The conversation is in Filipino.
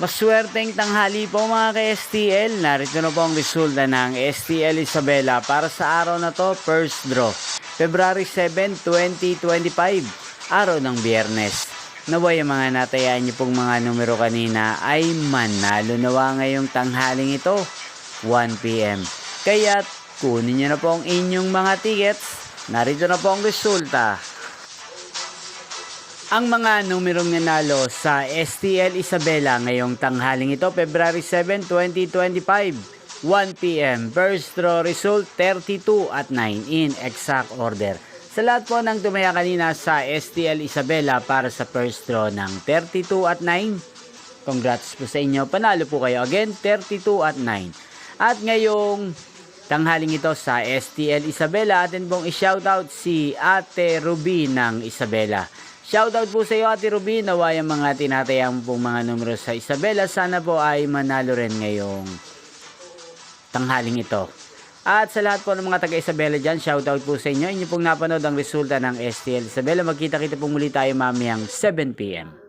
Maswerteng tanghali po mga ka-STL. Narito na po ang resulta ng STL Isabela para sa araw na to, first draw. February 7, 2025, araw ng Biyernes. Naway ang mga natayaan niyo pong mga numero kanina ay manalo nawa ngayong tanghaling ito, 1 PM. Kaya't kunin niyo na po ang inyong mga tickets. Narito na po ang resulta. Ang mga numerong nanalo sa STL Isabela ngayong tanghaling ito, February 7, 2025, 1 PM. First draw result 32 at 9 in exact order. Sa lahat po ng tumaya kanina sa STL Isabela para sa first draw ng 32 at 9, congrats po sa inyo. Panalo po kayo again, 32 at 9. At ngayong tanghaling ito sa STL Isabela, atin pong i-shoutout si Ate Ruby ng Isabela. Shoutout po sa iyo Ate Ruby, naway ang mga tinatayang pong mga numero sa Isabela, sana po ay manalo rin ngayong tanghaling ito. At sa lahat po ng mga taga Isabela dyan, shoutout po sa inyo. Inyo pong napanood ang resulta ng STL Isabela. Magkita-kita po muli tayo mamayang 7 PM.